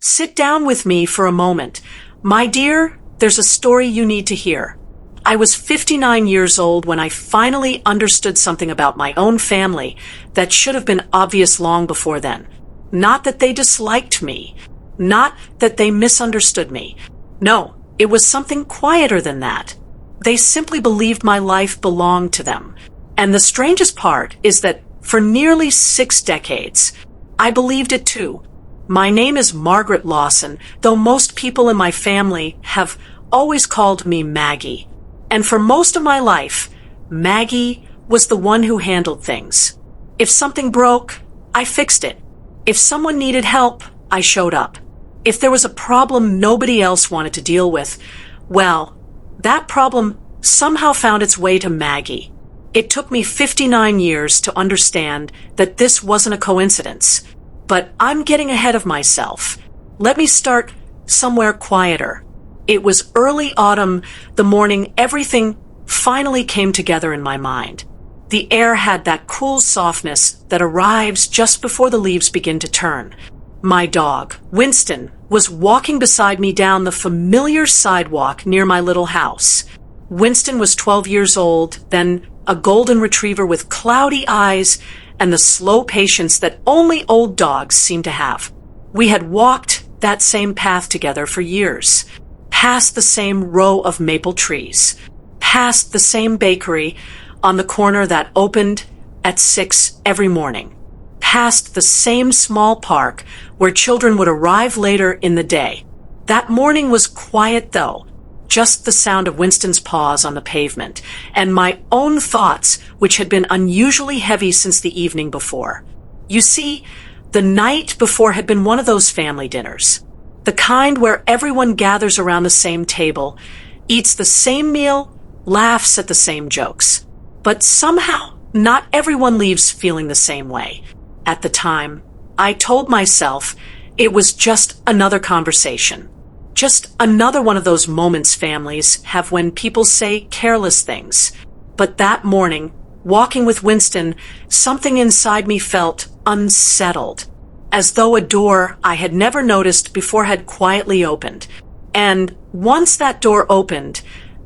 Sit down with me for a moment. My dear, there's a story you need to hear. I was 59 years old when I finally understood something about my own family that should have been obvious long before then. Not that they disliked me. Not that they misunderstood me. No, it was something quieter than that. They simply believed my life belonged to them. And the strangest part is that for nearly 6 decades, I believed it too. My name is Margaret Lawson, though most people in my family have always called me Maggie. And for most of my life, Maggie was the one who handled things. If something broke, I fixed it. If someone needed help, I showed up. If there was a problem nobody else wanted to deal with, well, that problem somehow found its way to Maggie. It took me 59 years to understand that this wasn't a coincidence. But I'm getting ahead of myself. Let me start somewhere quieter. It was early autumn, the morning everything finally came together in my mind. The air had that cool softness that arrives just before the leaves begin to turn. My dog, Winston, was walking beside me down the familiar sidewalk near my little house. Winston was 12 years old, then a golden retriever with cloudy eyes and the slow patience that only old dogs seem to have. We had walked that same path together for years, past the same row of maple trees, past the same bakery on the corner that opened at 6 every morning, past the same small park where children would arrive later in the day. That morning was quiet though, just the sound of Winston's paws on the pavement, and my own thoughts, which had been unusually heavy since the evening before. You see, the night before had been one of those family dinners, the kind where everyone gathers around the same table, eats the same meal, laughs at the same jokes. But somehow, not everyone leaves feeling the same way. At the time, I told myself it was just another conversation. Just another one of those moments families have when people say careless things. But that morning, walking with Winston, something inside me felt unsettled, as though a door I had never noticed before had quietly opened. And once that door opened,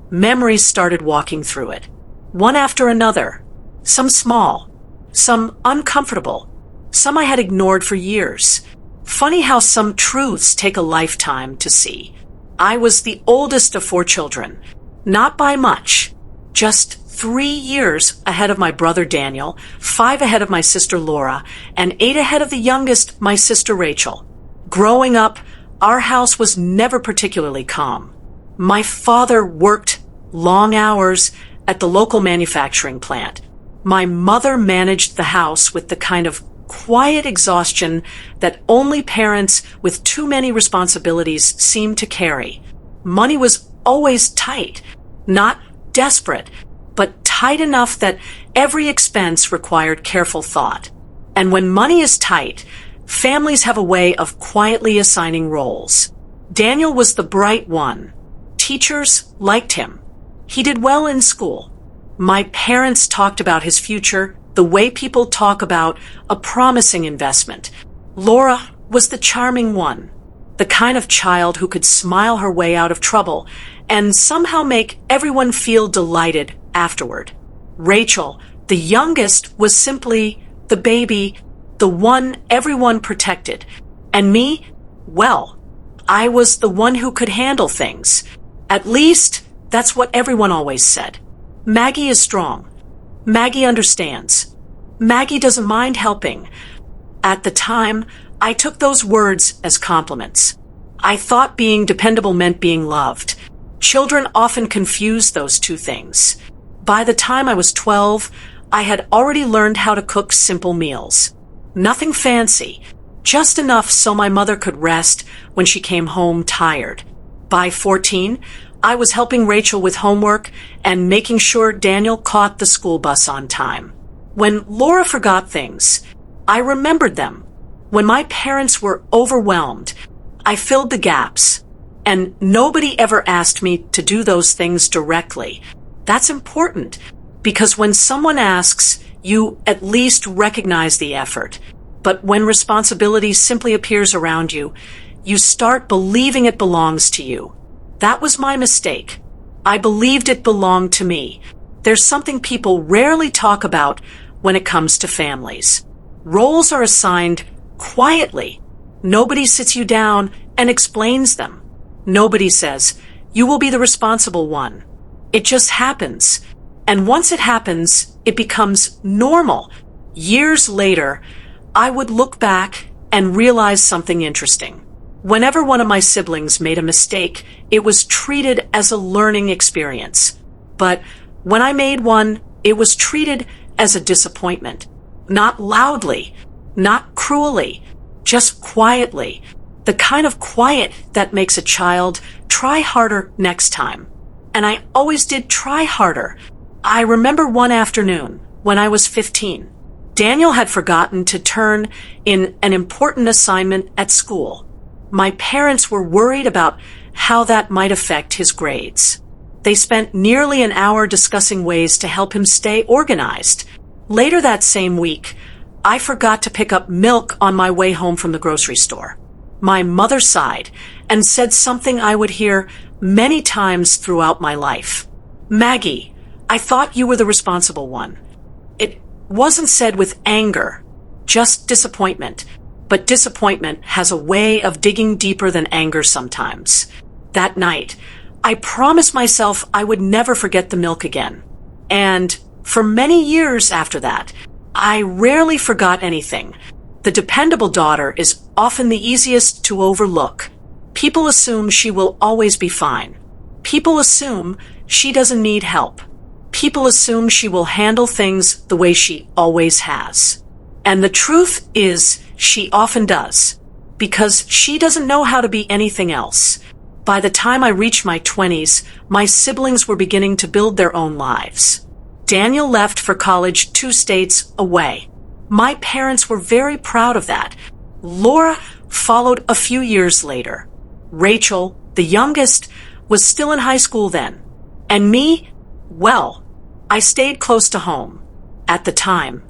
memories started walking through it, one after another, some small, some uncomfortable, some I had ignored for years. Funny how some truths take a lifetime to see. I was the oldest of 4 children, not by much, just 3 years ahead of my brother Daniel, 5 ahead of my sister Laura, and 8 ahead of the youngest, my sister Rachel. Growing up, our house was never particularly calm. My father worked long hours at the local manufacturing plant. My mother managed the house with the kind of quiet exhaustion that only parents with too many responsibilities seem to carry. Money was always tight, not desperate, but tight enough that every expense required careful thought. And when money is tight, families have a way of quietly assigning roles. Daniel was the bright one. Teachers liked him. He did well in school. My parents talked about his future the way people talk about a promising investment. Laura was the charming one, the kind of child who could smile her way out of trouble and somehow make everyone feel delighted afterward. Rachel, the youngest, was simply the baby, the one everyone protected. And me, well, I was the one who could handle things. At least, that's what everyone always said. Maggie is strong. Maggie understands. Maggie doesn't mind helping. At the time, I took those words as compliments. I thought being dependable meant being loved. Children often confuse those two things. By the time I was 12, I had already learned how to cook simple meals. Nothing fancy, just enough so my mother could rest when she came home tired. By 14, I was helping Rachel with homework and making sure Daniel caught the school bus on time. When Laura forgot things, I remembered them. When my parents were overwhelmed, I filled the gaps. And nobody ever asked me to do those things directly. That's important, because when someone asks, you at least recognize the effort. But when responsibility simply appears around you, you start believing it belongs to you. That was my mistake. I believed it belonged to me. There's something people rarely talk about when it comes to families. Roles are assigned quietly. Nobody sits you down and explains them. Nobody says, you will be the responsible one. It just happens. And once it happens, it becomes normal. Years later, I would look back and realize something interesting. Whenever one of my siblings made a mistake, it was treated as a learning experience. But when I made one, it was treated as a disappointment. Not loudly, not cruelly, just quietly. The kind of quiet that makes a child try harder next time. And I always did try harder. I remember one afternoon when I was 15. Daniel had forgotten to turn in an important assignment at school. My parents were worried about how that might affect his grades. They spent nearly an hour discussing ways to help him stay organized. Later that same week, I forgot to pick up milk on my way home from the grocery store. My mother sighed and said something I would hear many times throughout my life. Maggie, I thought you were the responsible one. It wasn't said with anger, just disappointment. But disappointment has a way of digging deeper than anger sometimes. That night, I promised myself I would never forget the milk again. And for many years after that, I rarely forgot anything. The dependable daughter is often the easiest to overlook. People assume she will always be fine. People assume she doesn't need help. People assume she will handle things the way she always has. And the truth is, she often does, because she doesn't know how to be anything else. By the time I reached my 20s, my siblings were beginning to build their own lives. Daniel left for college 2 states away. My parents were very proud of that. Laura followed a few years later. Rachel, the youngest, was still in high school then. And me, well, I stayed close to home. At the time,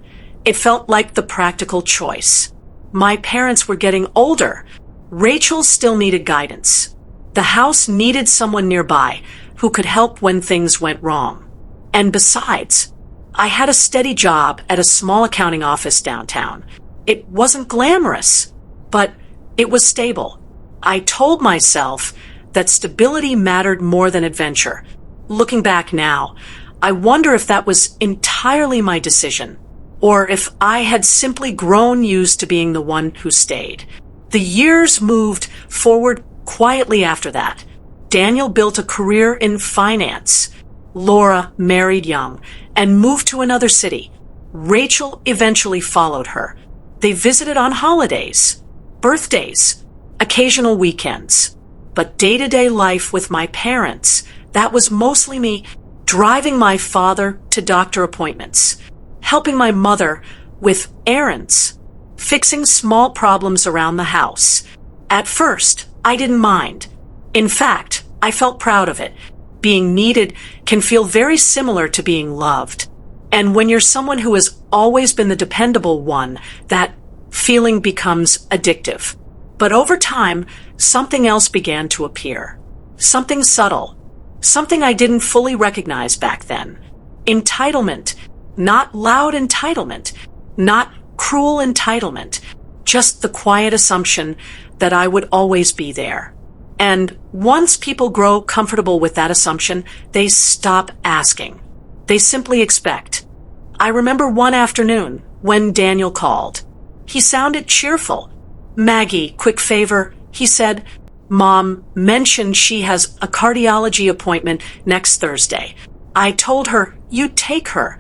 it felt like the practical choice. My parents were getting older. Rachel still needed guidance. The house needed someone nearby who could help when things went wrong. And besides, I had a steady job at a small accounting office downtown. It wasn't glamorous, but it was stable. I told myself that stability mattered more than adventure. Looking back now, I wonder if that was entirely my decision, or if I had simply grown used to being the one who stayed. The years moved forward quietly after that. Daniel built a career in finance. Laura married young and moved to another city. Rachel eventually followed her. They visited on holidays, birthdays, occasional weekends. But day-to-day life with my parents, that was mostly me driving my father to doctor appointments, helping my mother with errands, fixing small problems around the house. At first, I didn't mind. In fact, I felt proud of it. Being needed can feel very similar to being loved. And when you're someone who has always been the dependable one, that feeling becomes addictive. But over time, something else began to appear. Something subtle. Something I didn't fully recognize back then. Entitlement. Not loud entitlement. Not cruel entitlement. Just the quiet assumption that I would always be there. And once people grow comfortable with that assumption, they stop asking. They simply expect. I remember one afternoon when Daniel called. He sounded cheerful. Maggie, quick favor, he said. Mom mentioned she has a cardiology appointment next Thursday. I told her, you take her.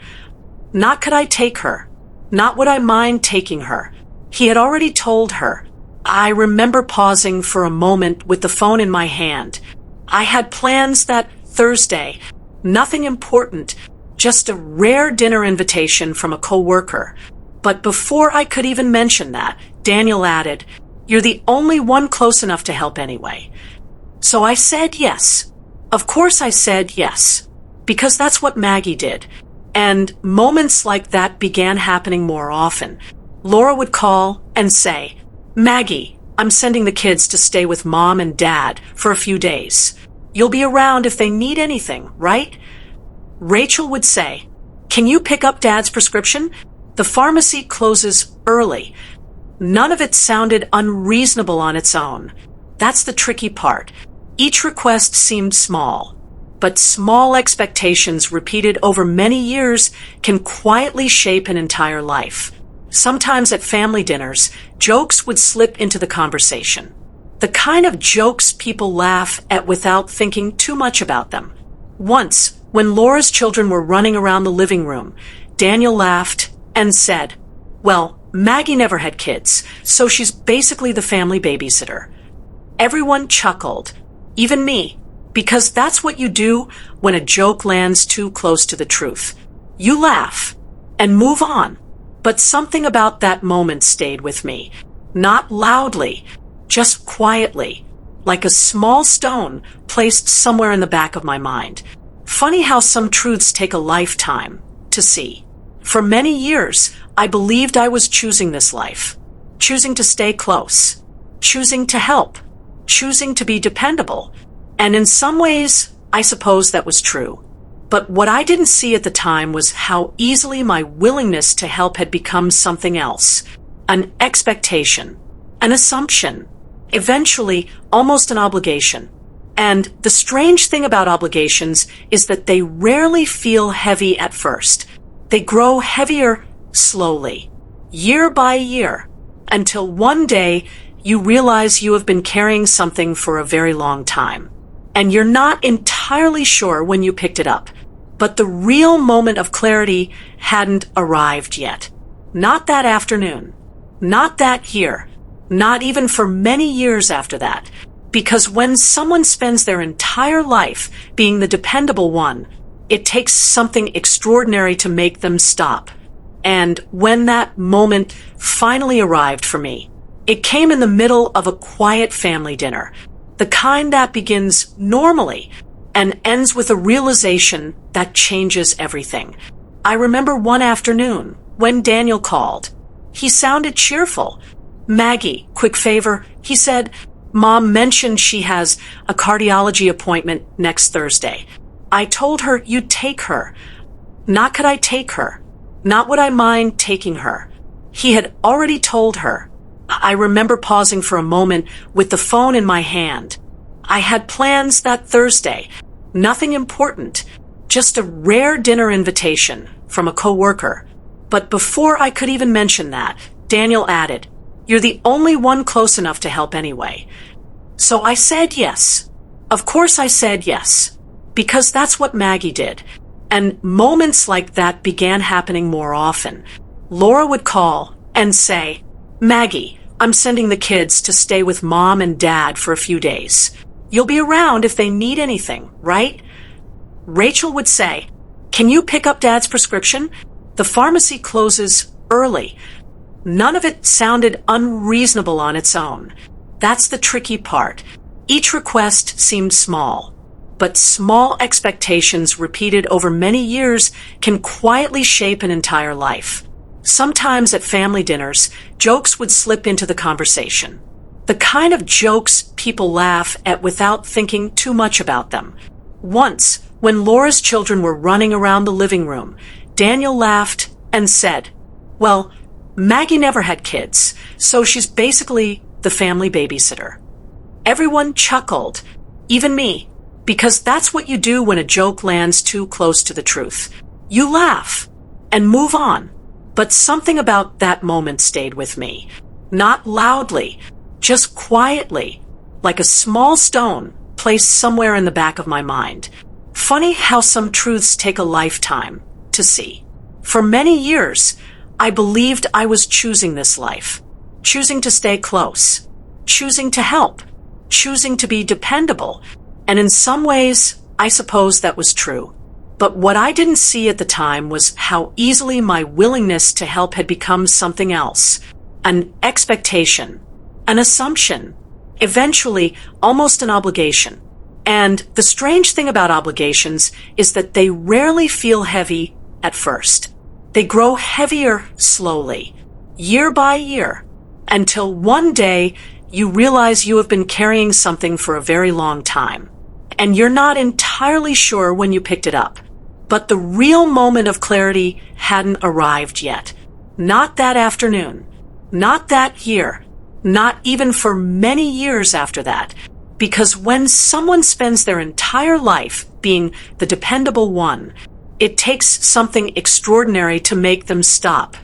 Not could I take her. Not would I mind taking her. He had already told her. I remember pausing for a moment with the phone in my hand. I had plans that Thursday. Nothing important, just a rare dinner invitation from a coworker. But before I could even mention that, Daniel added, you're the only one close enough to help anyway. So I said yes. Of course I said yes, because that's what Maggie did. And moments like that began happening more often. Laura would call and say, Maggie, I'm sending the kids to stay with mom and dad for a few days. You'll be around if they need anything, right? Rachel would say, can you pick up dad's prescription? The pharmacy closes early. None of it sounded unreasonable on its own. That's the tricky part. Each request seemed small, but small expectations repeated over many years can quietly shape an entire life. Sometimes at family dinners, jokes would slip into the conversation. The kind of jokes people laugh at without thinking too much about them. Once, when Laura's children were running around the living room, Daniel laughed and said, well, Maggie never had kids, so she's basically the family babysitter. Everyone chuckled, even me, because that's what you do when a joke lands too close to the truth. You laugh and move on. But something about that moment stayed with me. Not loudly, just quietly, like a small stone placed somewhere in the back of my mind. Funny how some truths take a lifetime to see. For many years, I believed I was choosing this life, choosing to stay close, choosing to help, choosing to be dependable. And in some ways, I suppose that was true. But what I didn't see at the time was how easily my willingness to help had become something else. An expectation, an assumption, eventually almost an obligation. And the strange thing about obligations is that they rarely feel heavy at first. They grow heavier slowly, year by year, until one day you realize you have been carrying something for a very long time. And you're not entirely sure when you picked it up. But the real moment of clarity hadn't arrived yet. Not that afternoon. Not that year. Not even for many years after that. Because when someone spends their entire life being the dependable one, it takes something extraordinary to make them stop. And when that moment finally arrived for me, it came in the middle of a quiet family dinner. The kind that begins normally and ends with a realization that changes everything. I remember one afternoon when Daniel called. He sounded cheerful. Maggie, quick favor, he said, Mom mentioned she has a cardiology appointment next Thursday. I told her you'd take her. Not could I take her. Not would I mind taking her. He had already told her. I remember pausing for a moment with the phone in my hand. I had plans that Thursday. Nothing important. Just a rare dinner invitation from a coworker. But before I could even mention that, Daniel added, you're the only one close enough to help anyway. So I said yes. Of course I said yes. Because that's what Maggie did. And moments like that began happening more often. Laura would call and say, Maggie, I'm sending the kids to stay with mom and dad for a few days. You'll be around if they need anything, right? Rachel would say, can you pick up dad's prescription? The pharmacy closes early. None of it sounded unreasonable on its own. That's the tricky part. Each request seemed small, but small expectations repeated over many years can quietly shape an entire life. Sometimes at family dinners, jokes would slip into the conversation. The kind of jokes people laugh at without thinking too much about them. Once, when Laura's children were running around the living room, Daniel laughed and said, well, Maggie never had kids, so she's basically the family babysitter. Everyone chuckled, even me, because that's what you do when a joke lands too close to the truth. You laugh and move on. But something about that moment stayed with me. Not loudly, just quietly, like a small stone placed somewhere in the back of my mind. Funny how some truths take a lifetime to see. For many years, I believed I was choosing this life, choosing to stay close, choosing to help, choosing to be dependable. And in some ways, I suppose that was true. But what I didn't see at the time was how easily my willingness to help had become something else. An expectation, an assumption, eventually almost an obligation. And the strange thing about obligations is that they rarely feel heavy at first. They grow heavier slowly, year by year, until one day you realize you have been carrying something for a very long time, and you're not entirely sure when you picked it up. But the real moment of clarity hadn't arrived yet. Not that afternoon, not that year, not even for many years after that. Because when someone spends their entire life being the dependable one, it takes something extraordinary to make them stop.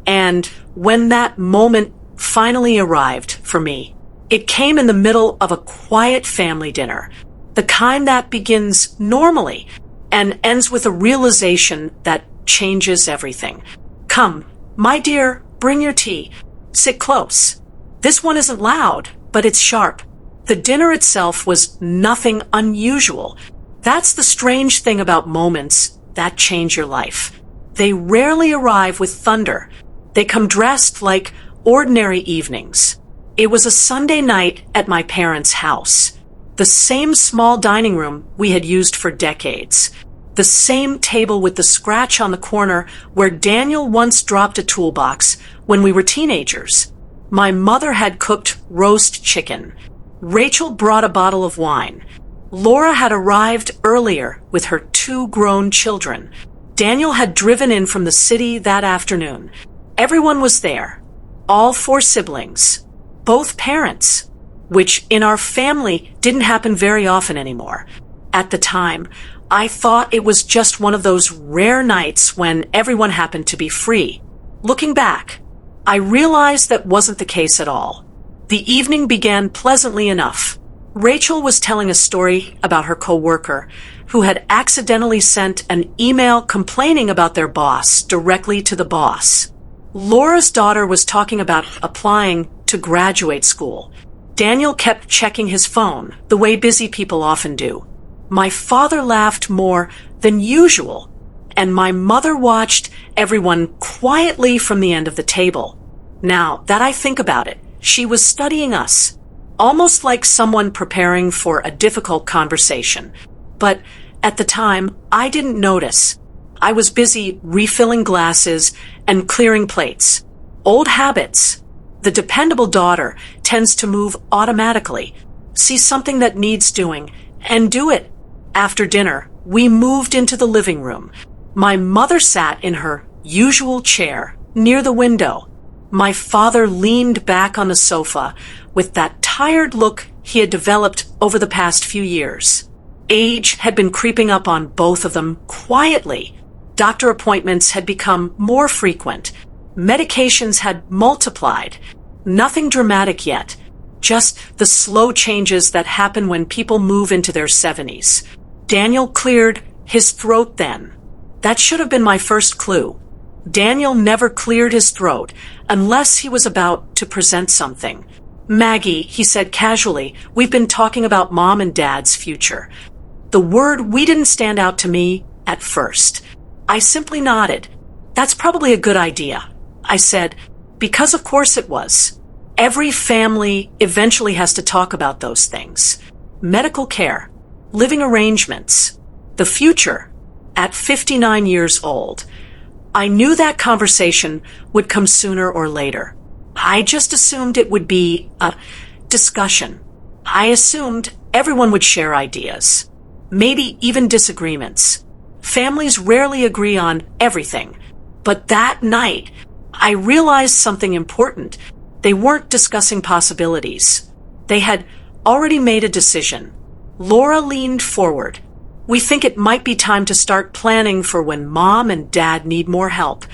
And when that moment finally arrived for me, it came in the middle of a quiet family dinner, the kind that begins normally and ends with a realization that changes everything. Come, my dear, bring your tea. Sit close. This one isn't loud, but it's sharp. The dinner itself was nothing unusual. That's the strange thing about moments that change your life. They rarely arrive with thunder. They come dressed like ordinary evenings. It was a Sunday night at my parents' house. The same small dining room we had used for decades. The same table with the scratch on the corner where Daniel once dropped a toolbox when we were teenagers. My mother had cooked roast chicken. Rachel brought a bottle of wine. Laura had arrived earlier with her 2 grown children. Daniel had driven in from the city that afternoon. Everyone was there. All 4 siblings. Both parents. Which in our family didn't happen very often anymore. At the time, I thought it was just one of those rare nights when everyone happened to be free. Looking back, I realized that wasn't the case at all. The evening began pleasantly enough. Rachel was telling a story about her coworker who had accidentally sent an email complaining about their boss directly to the boss. Laura's daughter was talking about applying to graduate school. Daniel kept checking his phone, the way busy people often do. My father laughed more than usual, and my mother watched everyone quietly from the end of the table. Now that I think about it, she was studying us, almost like someone preparing for a difficult conversation. But at the time, I didn't notice. I was busy refilling glasses and clearing plates. Old habits. The dependable daughter tends to move automatically, see something that needs doing, and do it. After dinner, we moved into the living room. My mother sat in her usual chair near the window. My father leaned back on the sofa with that tired look he had developed over the past few years. Age had been creeping up on both of them quietly. Doctor appointments had become more frequent. Medications had multiplied. Nothing dramatic yet, just the slow changes that happen when people move into their 70s. Daniel cleared his throat then. That should have been my first clue. Daniel never cleared his throat unless he was about to present something. Maggie, he said casually, we've been talking about Mom and Dad's future. The word "we" didn't stand out to me at first. I simply nodded. That's probably a good idea, I said, because of course it was. Every family eventually has to talk about those things. Medical care, living arrangements, the future. At 59 years old, I knew that conversation would come sooner or later. I just assumed it would be a discussion. I assumed everyone would share ideas, maybe even disagreements. Families rarely agree on everything. But that night, I realized something important. They weren't discussing possibilities. They had already made a decision. Laura leaned forward. We think it might be time to start planning for when Mom and Dad need more help.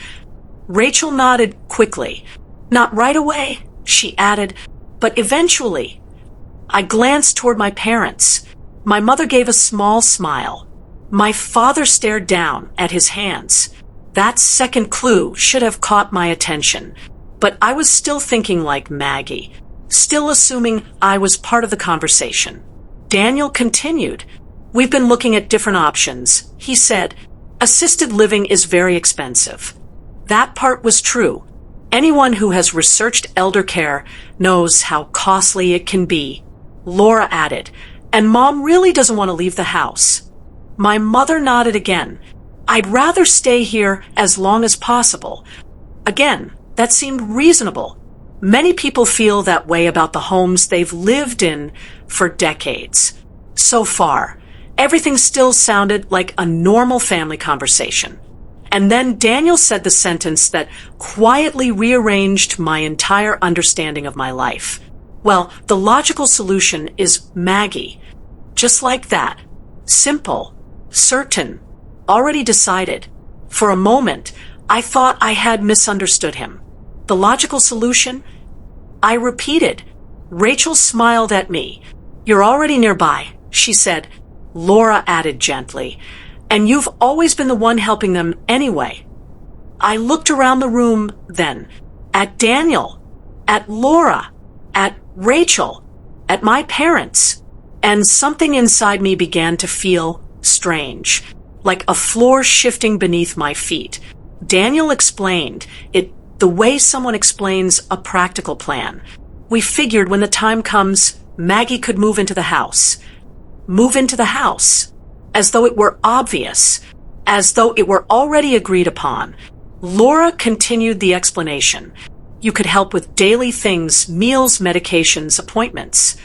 Rachel nodded quickly. Not right away, she added, but eventually. I glanced toward my parents. My mother gave a small smile. My father stared down at his hands. That second clue should have caught my attention. But I was still thinking like Maggie, still assuming I was part of the conversation. Daniel continued. We've been looking at different options. He said, assisted living is very expensive. That part was true. Anyone who has researched elder care knows how costly it can be. Laura added, and Mom really doesn't want to leave the house. My mother nodded again. I'd rather stay here as long as possible. Again, that seemed reasonable. Many people feel that way about the homes they've lived in for decades. So far, everything still sounded like a normal family conversation. And then Daniel said the sentence that quietly rearranged my entire understanding of my life. Well, the logical solution is Maggie. Just like that. Simple, certain, already decided. For a moment, I thought I had misunderstood him. The logical solution? I repeated. Rachel smiled at me. You're already nearby, she said. Laura added gently. And you've always been the one helping them anyway. I looked around the room then, at Daniel, at Laura, at Rachel, at my parents, and something inside me began to feel strange, like a floor shifting beneath my feet. Daniel explained it the way someone explains a practical plan. We figured when the time comes, Maggie could move into the house. Move into the house. As though it were obvious, as though it were already agreed upon. Laura continued the explanation. You could help with daily things, meals, medications, appointments.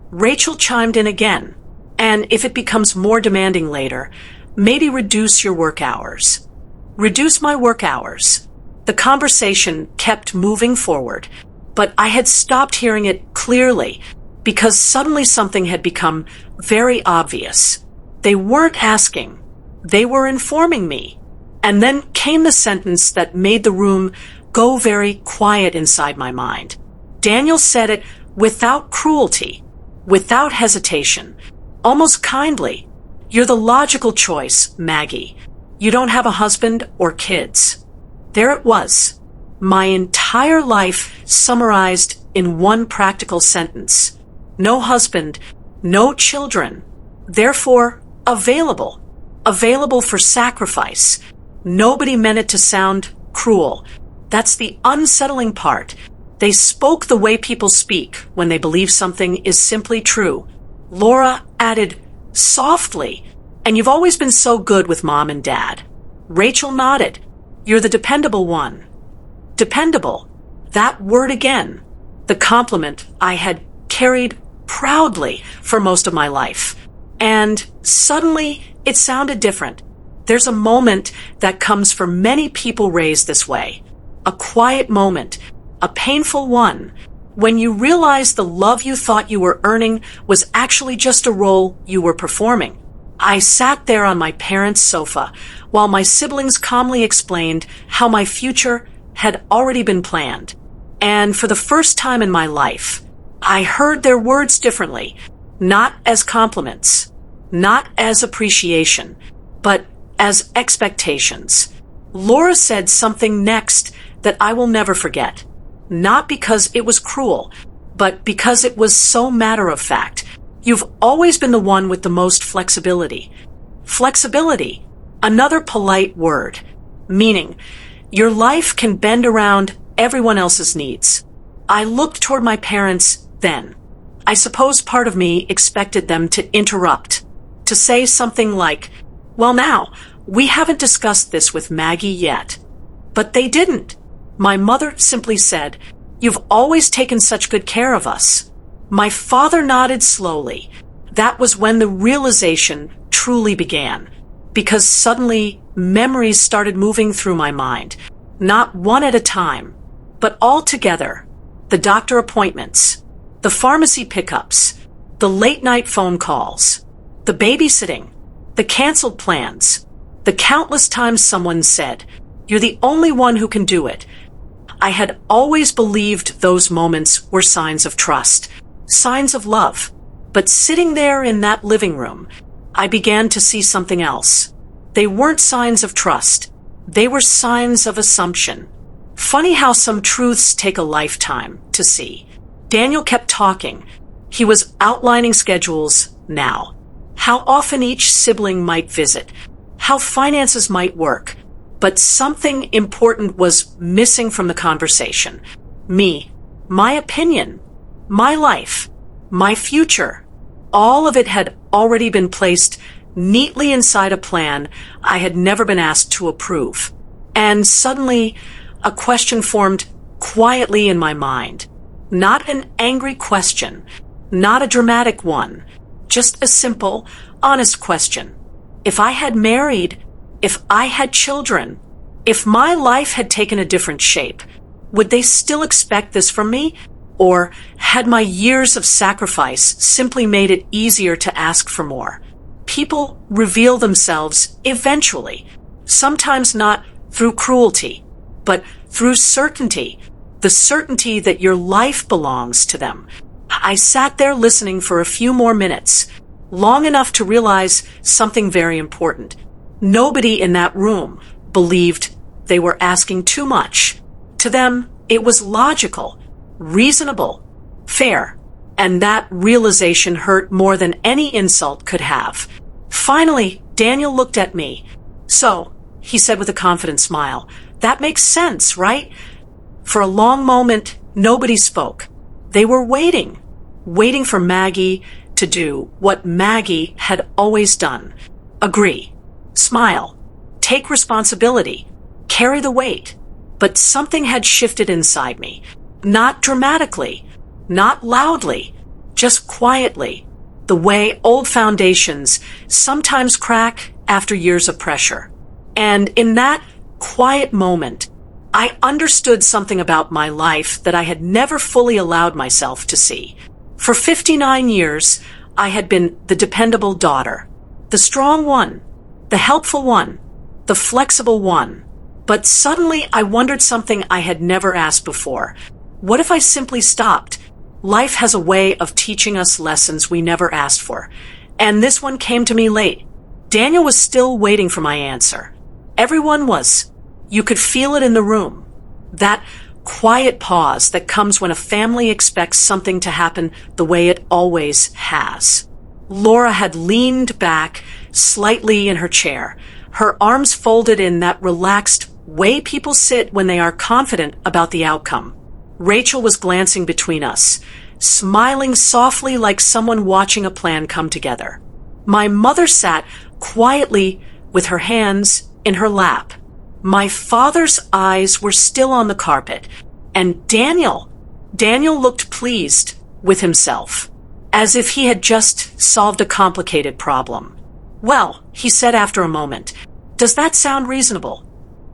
Rachel chimed in again. And if it becomes more demanding later, maybe reduce your work hours. Reduce my work hours. The conversation kept moving forward, but I had stopped hearing it clearly because suddenly something had become very obvious. They weren't asking. They were informing me. And then came the sentence that made the room go very quiet inside my mind. Daniel said it without cruelty, without hesitation, almost kindly. You're the logical choice, Maggie. You don't have a husband or kids. There it was. My entire life summarized in one practical sentence. No husband, no children. Therefore, available. Available for sacrifice. Nobody meant it to sound cruel. That's the unsettling part. They spoke the way people speak when they believe something is simply true. Laura added softly, and you've always been so good with Mom and Dad. Rachel nodded. You're the dependable one. Dependable. That word again. The compliment I had carried proudly for most of my life. And suddenly, it sounded different. There's a moment that comes for many people raised this way. A quiet moment, a painful one, when you realize the love you thought you were earning was actually just a role you were performing. I sat there on my parents' sofa while my siblings calmly explained how my future had already been planned. And for the first time in my life, I heard their words differently. Not as compliments, not as appreciation, but as expectations. Laura said something next that I will never forget. Not because it was cruel, but because it was so matter-of-fact. You've always been the one with the most flexibility. Flexibility, another polite word, meaning your life can bend around everyone else's needs. I looked toward my parents then. I suppose part of me expected them to interrupt, to say something like, well now, we haven't discussed this with Maggie yet. But they didn't. My mother simply said, you've always taken such good care of us. My father nodded slowly. That was when the realization truly began, because suddenly memories started moving through my mind, not one at a time, but all together. The doctor appointments, the pharmacy pickups, the late-night phone calls, the babysitting, the canceled plans, the countless times someone said, you're the only one who can do it. I had always believed those moments were signs of trust, signs of love. But sitting there in that living room, I began to see something else. They weren't signs of trust. They were signs of assumption. Funny how some truths take a lifetime to see. Daniel kept talking. He was outlining schedules now. How often each sibling might visit. How finances might work. But something important was missing from the conversation. Me, my opinion, my life, my future. All of it had already been placed neatly inside a plan I had never been asked to approve. And suddenly, a question formed quietly in my mind. Not an angry question, not a dramatic one, just a simple, honest question. If I had married, if I had children, if my life had taken a different shape, would they still expect this from me? Or had my years of sacrifice simply made it easier to ask for more? People reveal themselves eventually, sometimes not through cruelty, but through certainty, the certainty that your life belongs to them. I sat there listening for a few more minutes, long enough to realize something very important. Nobody in that room believed they were asking too much. To them, it was logical, reasonable, fair, and that realization hurt more than any insult could have. Finally, Daniel looked at me. "So," he said with a confident smile, "that makes sense, right?" For a long moment, nobody spoke. They were waiting for Maggie to do what Maggie had always done. Agree, smile, take responsibility, carry the weight. But something had shifted inside me. Not dramatically, not loudly, just quietly, the way old foundations sometimes crack after years of pressure. And in that quiet moment, I understood something about my life that I had never fully allowed myself to see. For 59 years, I had been the dependable daughter, the strong one, the helpful one, the flexible one. But suddenly I wondered something I had never asked before. What if I simply stopped? Life has a way of teaching us lessons we never asked for. And this one came to me late. Daniel was still waiting for my answer. Everyone was. You could feel it in the room. That quiet pause that comes when a family expects something to happen the way it always has. Laura had leaned back slightly in her chair, her arms folded in that relaxed way people sit when they are confident about the outcome. Rachel was glancing between us, smiling softly like someone watching a plan come together. My mother sat quietly with her hands in her lap. My father's eyes were still on the carpet, and Daniel looked pleased with himself, as if he had just solved a complicated problem. "Well," he said after a moment, "does that sound reasonable?"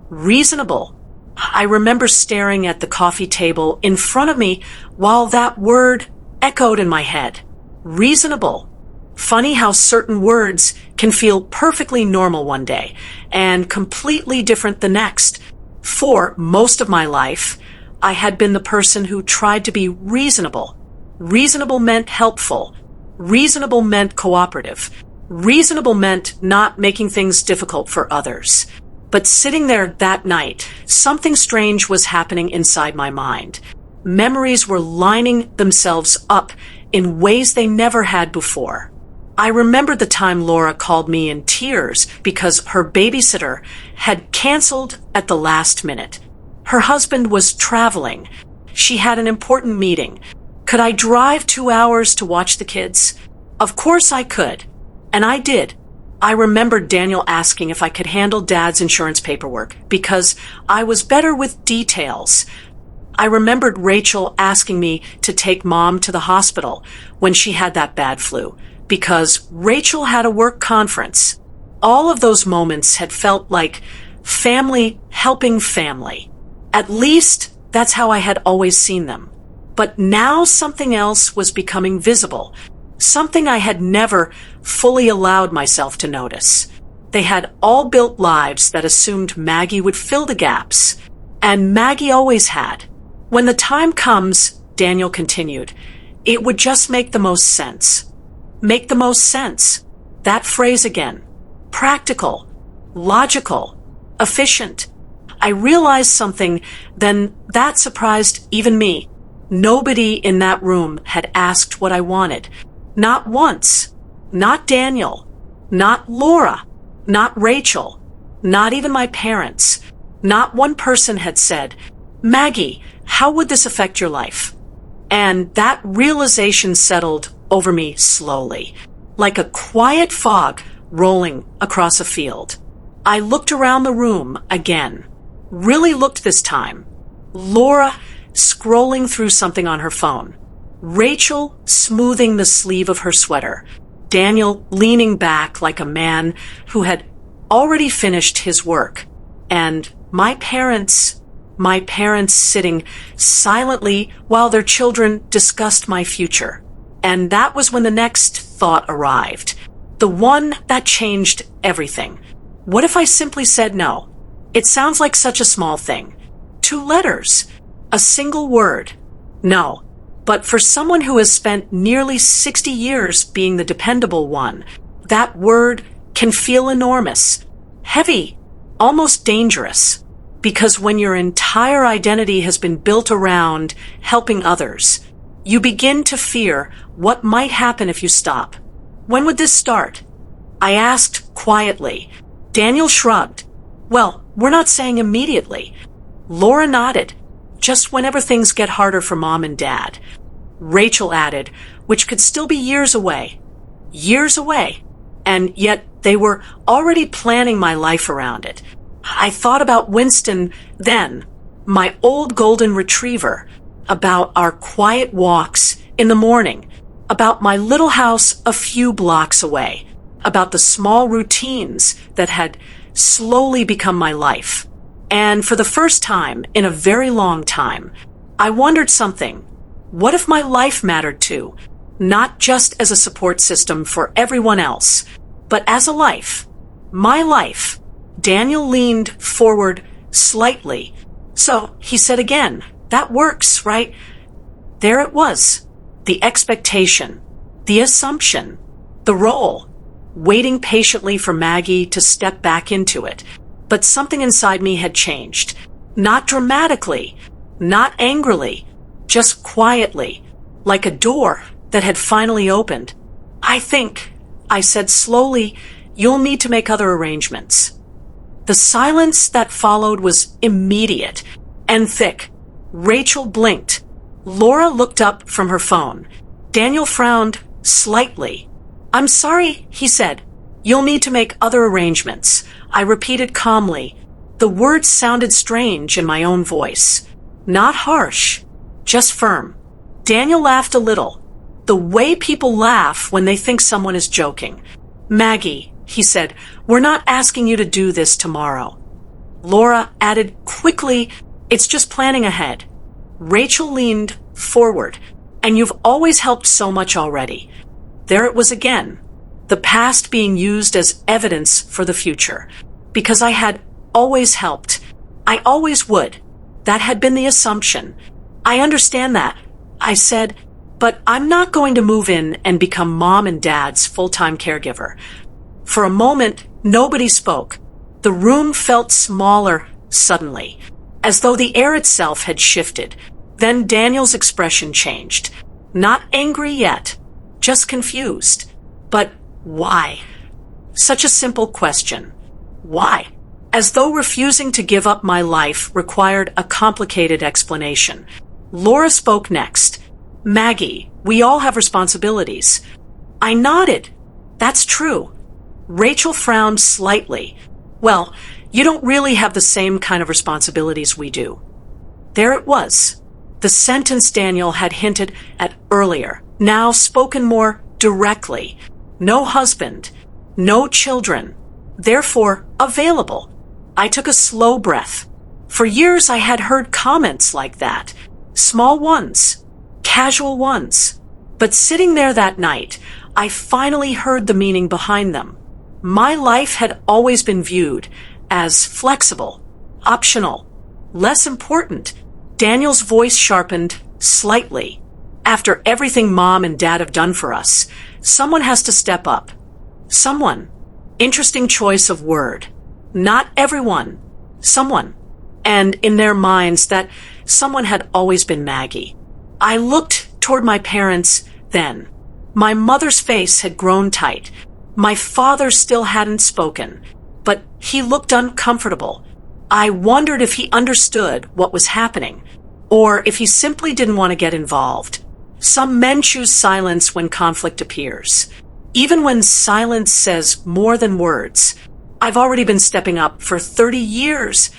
Reasonable. I remember staring at the coffee table in front of me while that word echoed in my head. Reasonable. Funny how certain words can feel perfectly normal one day and completely different the next. For most of my life, I had been the person who tried to be reasonable. Reasonable meant helpful. Reasonable meant cooperative. Reasonable meant not making things difficult for others. But sitting there that night, something strange was happening inside my mind. Memories were lining themselves up in ways they never had before. I remembered the time Laura called me in tears because her babysitter had canceled at the last minute. Her husband was traveling. She had an important meeting. Could I drive 2 hours to watch the kids? Of course I could. And I did. I remembered Daniel asking if I could handle Dad's insurance paperwork because I was better with details. I remembered Rachel asking me to take Mom to the hospital when she had that bad flu because Rachel had a work conference. All of those moments had felt like family helping family. At least that's how I had always seen them. But now something else was becoming visible. Something I had never fully allowed myself to notice. They had all built lives that assumed Maggie would fill the gaps. And Maggie always had. When the time comes, Daniel continued, it would just make the most sense. Make the most sense. That phrase again. Practical. Logical. Efficient. I realized something then that surprised even me. Nobody in that room had asked what I wanted. Not once. Not Daniel. Not Laura. Not Rachel. Not even my parents. Not one person had said, Maggie, how would this affect your life? And that realization settled over me slowly, like a quiet fog rolling across a field. I looked around the room again. Really looked this time. Laura scrolling through something on her phone. Rachel smoothing the sleeve of her sweater. Daniel leaning back like a man who had already finished his work. And my parents sitting silently while their children discussed my future. And that was when the next thought arrived. The one that changed everything. What if I simply said no? It sounds like such a small thing. 2 letters. A single word. No. But for someone who has spent nearly 60 years being the dependable one, that word can feel enormous, heavy, almost dangerous. Because when your entire identity has been built around helping others, you begin to fear what might happen if you stop. When would this start? I asked quietly. Daniel shrugged. Well, we're not saying immediately. Laura nodded. Just whenever things get harder for Mom and Dad. Rachel added, which could still be years away. Years away. And yet they were already planning my life around it. I thought about Winston then, my old golden retriever, about our quiet walks in the morning, about my little house a few blocks away, about the small routines that had slowly become my life. And for the first time in a very long time, I wondered something. What if my life mattered too? Not just as a support system for everyone else, but as a life. My life. Daniel leaned forward slightly. So he said again, that works, right? There it was. The expectation, the assumption, the role, waiting patiently for Maggie to step back into it. But something inside me had changed. Not dramatically, not angrily, just quietly, like a door that had finally opened. I think, I said slowly, you'll need to make other arrangements. The silence that followed was immediate and thick. Rachel blinked. Laura looked up from her phone. Daniel frowned slightly. I'm sorry, he said. You'll need to make other arrangements. I repeated calmly. The words sounded strange in my own voice. Not harsh, just firm. Daniel laughed a little. The way people laugh when they think someone is joking. Maggie, he said, we're not asking you to do this tomorrow. Laura added quickly, it's just planning ahead. Rachel leaned forward, and you've always helped so much already. There it was again, the past being used as evidence for the future. Because I had always helped. I always would. That had been the assumption. I understand that, I said, but I'm not going to move in and become Mom and Dad's full-time caregiver. For a moment, nobody spoke. The room felt smaller suddenly, as though the air itself had shifted. Then Daniel's expression changed. Not angry yet, just confused. But why? Such a simple question. Why? As though refusing to give up my life required a complicated explanation. Laura spoke next. Maggie, we all have responsibilities. I nodded. That's true. Rachel frowned slightly. Well, you don't really have the same kind of responsibilities we do. There it was. The sentence Daniel had hinted at earlier, now spoken more directly. No husband, no children, therefore available. I took a slow breath. For years I had heard comments like that. Small ones, casual ones. But sitting there that night, I finally heard the meaning behind them. My life had always been viewed as flexible, optional, less important. Daniel's voice sharpened slightly. After everything Mom and Dad have done for us, someone has to step up. Someone. Interesting choice of word. Not everyone. Someone. And in their minds, that someone had always been Maggie. I looked toward my parents then. My mother's face had grown tight. My father still hadn't spoken, but he looked uncomfortable. I wondered if he understood what was happening, or if he simply didn't want to get involved. Some men choose silence when conflict appears. Even when silence says more than words. I've already been stepping up for 30 years.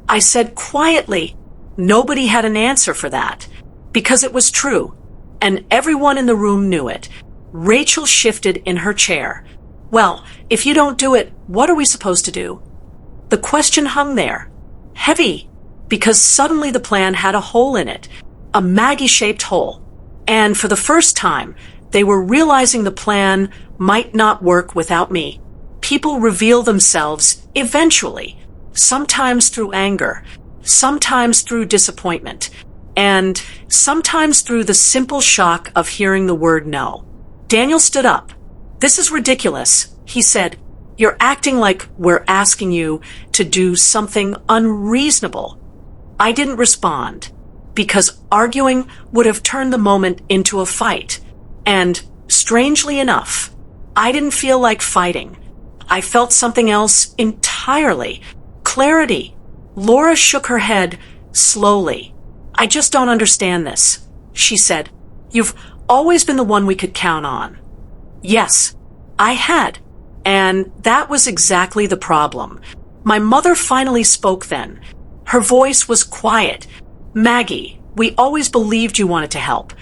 I said quietly, Nobody had an answer for that, because it was true, and everyone in the room knew it. Rachel shifted in her chair. Well, if you don't do it, what are we supposed to do? The question hung there, heavy, because suddenly the plan had a hole in it, a Maggie-shaped hole. And for the first time, they were realizing the plan might not work without me. People reveal themselves eventually, sometimes through anger, sometimes through disappointment, and sometimes through the simple shock of hearing the word no. Daniel stood up. "This is ridiculous," he said. "You're acting like we're asking you to do something unreasonable." I didn't respond, because arguing would have turned the moment into a fight. And, strangely enough, I didn't feel like fighting. I felt something else entirely. Clarity. Laura shook her head slowly. "I just don't understand this," she said. "You've always been the one we could count on." Yes, I had. And that was exactly the problem. My mother finally spoke then. Her voice was quiet. "Maggie, we always believed you wanted to help."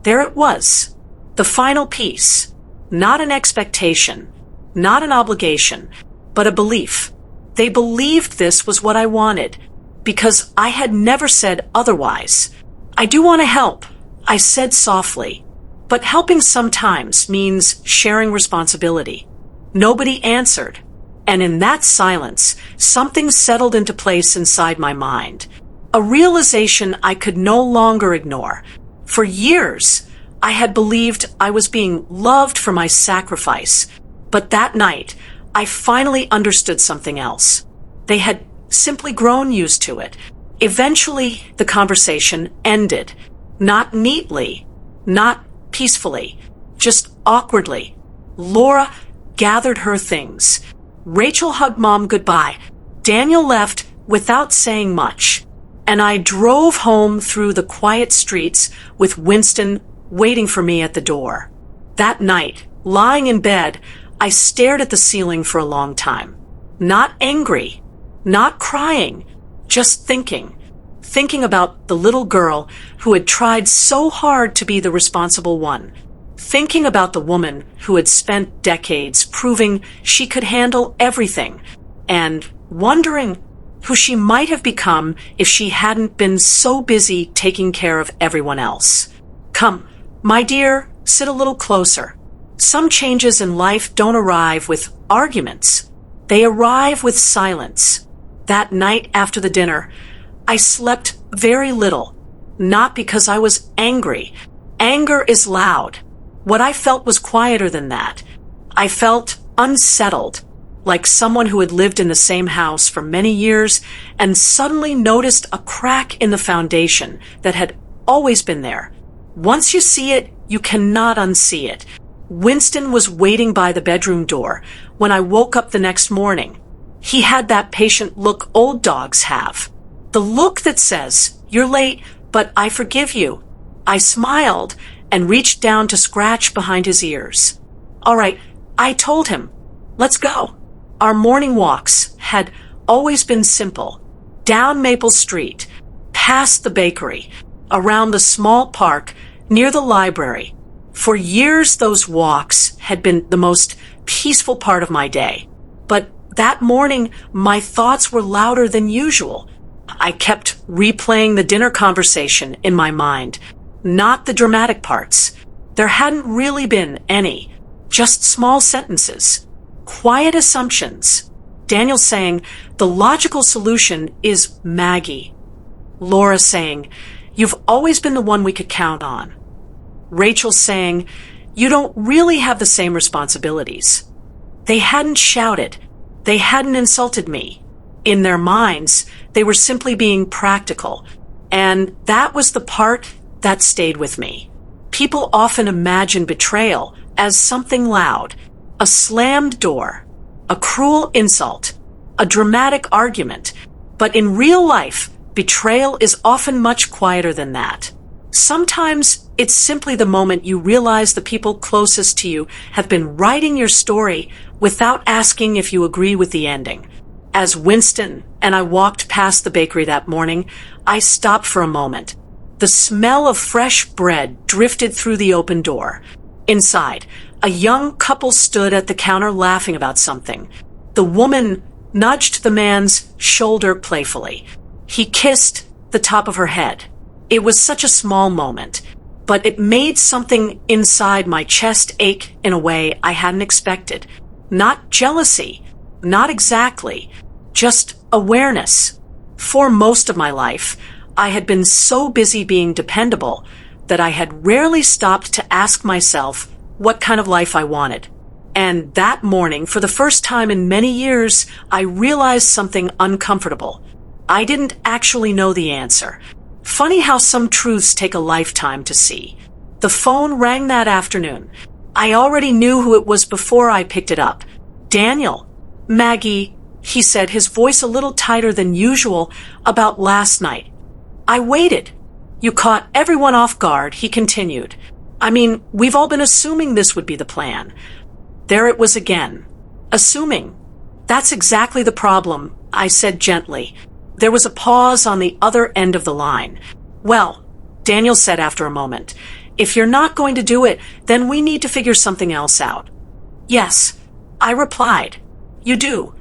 There it was. The final piece. Not an expectation, not an obligation, but a belief. They believed this was what I wanted, because I had never said otherwise. "I do want to help," I said softly. "But helping sometimes means sharing responsibility." Nobody answered, and in that silence, something settled into place inside my mind. A realization I could no longer ignore. For years, I had believed I was being loved for my sacrifice, but that night, I finally understood something else. They had simply grown used to it. Eventually, the conversation ended. Not neatly, not peacefully, just awkwardly. Laura gathered her things. Rachel hugged Mom goodbye. Daniel left without saying much. And I drove home through the quiet streets with Winston waiting for me at the door. That night, lying in bed, I stared at the ceiling for a long time. Not angry, not crying, just thinking. Thinking about the little girl who had tried so hard to be the responsible one. Thinking about the woman who had spent decades proving she could handle everything, and wondering who she might have become if she hadn't been so busy taking care of everyone else. "Come, my dear, sit a little closer. Some changes in life don't arrive with arguments. They arrive with silence." That night after the dinner, I slept very little, not because I was angry. Anger is loud. What I felt was quieter than that. I felt unsettled, like someone who had lived in the same house for many years and suddenly noticed a crack in the foundation that had always been there. Once you see it, you cannot unsee it. Winston was waiting by the bedroom door when I woke up the next morning. He had that patient look old dogs have. The look that says, "You're late, but I forgive you." I smiled and reached down to scratch behind his ears. "All right," I told him. "Let's go." Our morning walks had always been simple. Down Maple Street, past the bakery, around the small park, near the library. For years, those walks had been the most peaceful part of my day. But that morning, my thoughts were louder than usual. I kept replaying the dinner conversation in my mind, not the dramatic parts. There hadn't really been any, just small sentences, quiet assumptions. Daniel saying, "The logical solution is Maggie." Laura saying, "You've always been the one we could count on." Rachel saying, "You don't really have the same responsibilities." They hadn't shouted. They hadn't insulted me. In their minds, they were simply being practical. And that was the part that stayed with me. People often imagine betrayal as something loud, a slammed door, a cruel insult, a dramatic argument. But in real life, betrayal is often much quieter than that. Sometimes it's simply the moment you realize the people closest to you have been writing your story without asking if you agree with the ending. As Winston and I walked past the bakery that morning, I stopped for a moment. The smell of fresh bread drifted through the open door. Inside, a young couple stood at the counter laughing about something. The woman nudged the man's shoulder playfully. He kissed the top of her head. It was such a small moment, but it made something inside my chest ache in a way I hadn't expected. Not jealousy, not exactly, just awareness. For most of my life, I had been so busy being dependable that I had rarely stopped to ask myself what kind of life I wanted. And that morning, for the first time in many years, I realized something uncomfortable. I didn't actually know the answer. Funny how some truths take a lifetime to see. The phone rang that afternoon. I already knew who it was before I picked it up. Daniel. Maggie, he said, his voice a little tighter than usual, about last night. I waited. You caught everyone off guard, he continued. I mean, we've all been assuming this would be the plan. There it was again. Assuming. That's exactly the problem, I said gently. There was a pause on the other end of the line. Well, Daniel said after a moment, if you're not going to do it, then we need to figure something else out. Yes, I replied. You do.